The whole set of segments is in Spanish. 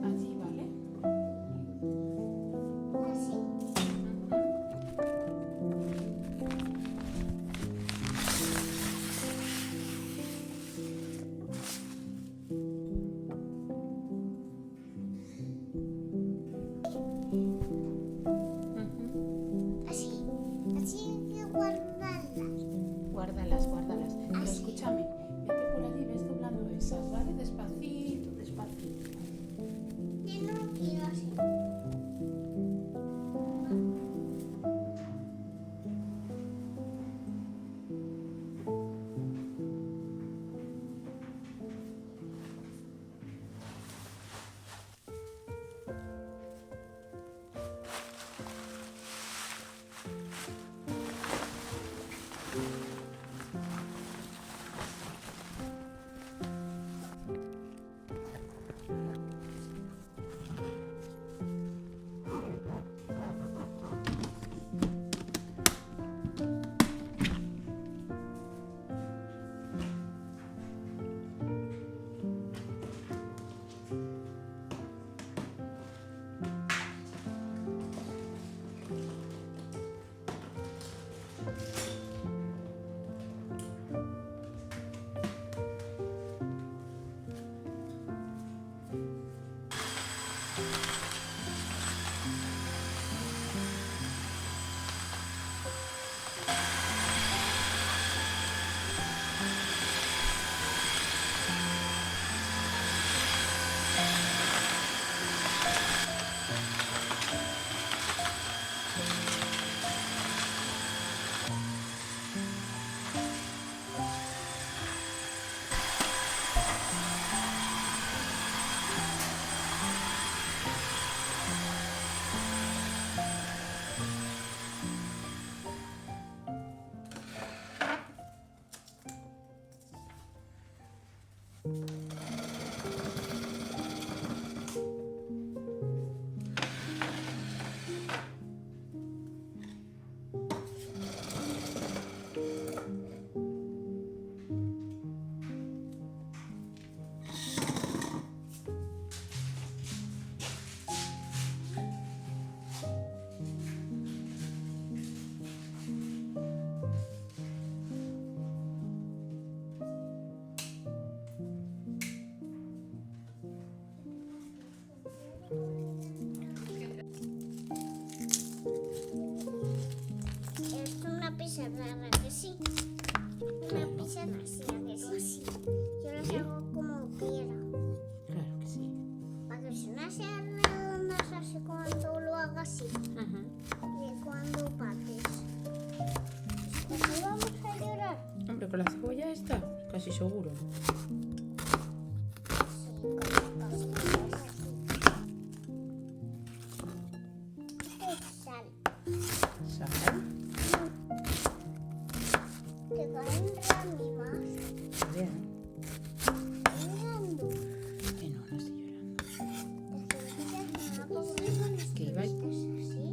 Allí, ¿vale? Así hay que guardarlas. Guárdalas, guárdalas. Pero escúchame, vete por allí, ves doblando esas, ¿vale? Despacito, despacito. Yo no quiero así. Es una pizarra que sí. Una pizarra así, ¿a que sí? Yo las hago como quiera. Claro que sí. Para que no sean redondas así cuando lo haga así. Y cuando partes. Pues vamos a llorar. Hombre, con la cebolla esta, casi seguro. Sí, con las cositas así. Sal. Sal. Te caen ramitas. Bien. Llorando. Que no estoy llorando. Te cepillas una poco. Que iba- Así.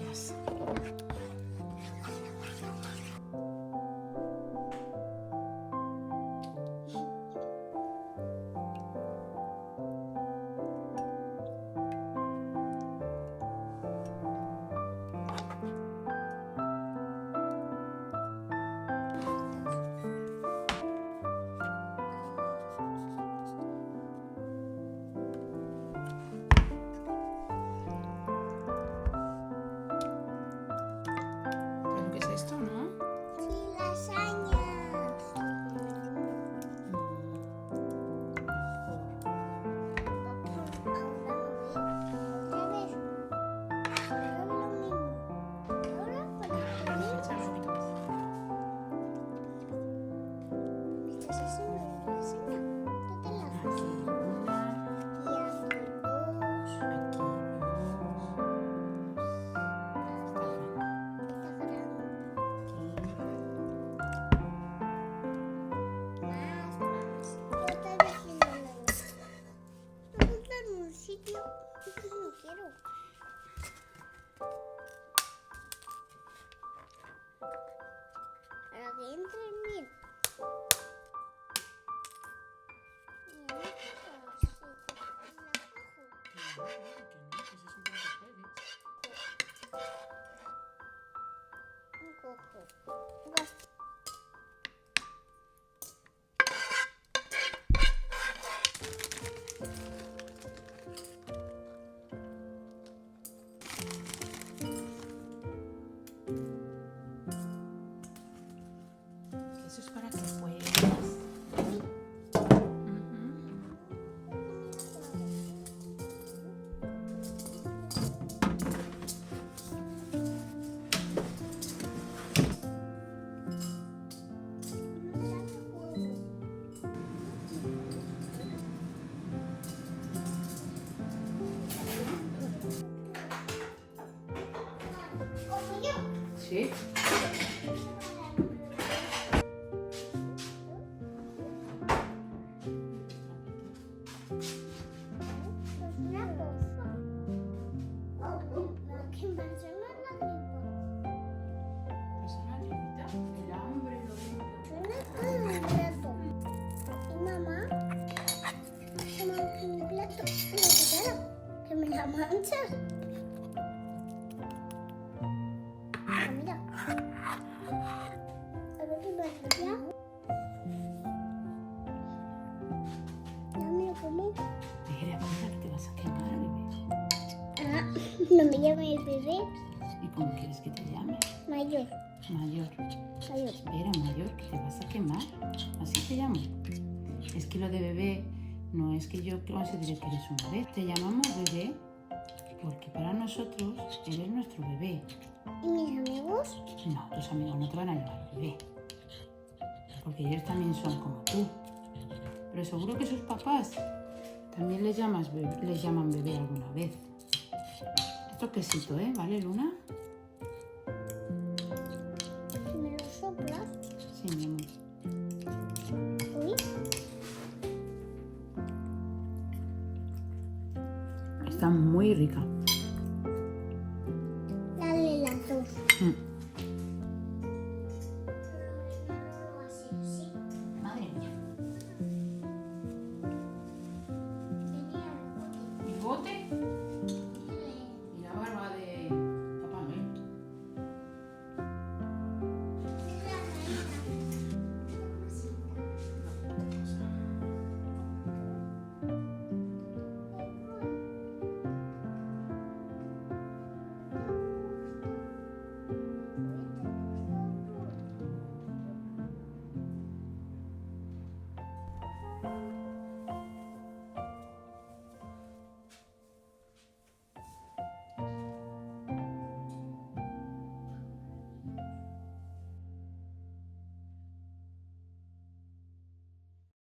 cositas. ¿Pero qué es esto, no? Sí, lasañas. Otra vez. Ahora lo mismo. Ahora para comer. Echar un poquito más. ¿Estás haciendo una lasaña? Tú te la haces. Aquí una, Y aquí dos. aquí dos. Está grande. Más. Yo estoy haciendo la lasaña. Me gusta en un sitio. No quiero. Para que entren bien. Y en esta casita la cojo. Cojo. Eso es para que juegues. Sí. Una cosa. Que me hace una lágrima. Pues una llamita. El hambre, lo limpio. Yo no puedo un plato. Y mamá, toma un plato. Mira, cuchara, que me la manchas. Mira. A ver qué pasa. ¿Ya? Ya me lo comí. Espera, espera, que te vas a quemar, bebé. Ah, no me llame el bebé. ¿Y cómo quieres que te llame? Mayor. Mayor. Mayor. Espera, mayor, que te vas a quemar. Así te llamo. Es que lo de bebé no es que yo considere que eres un bebé. Te llamamos bebé porque para nosotros eres nuestro bebé. ¿Y mis amigos? No, tus amigos no te van a llamar bebé. Porque ellos también son como tú. Pero seguro que sus papás también les llaman bebé alguna vez. Esto quesito, ¿eh? ¿Vale, Luna? ¿Me lo soplas? Sí, mi amor. Uy. Está muy rica. Dale las dos. Mm.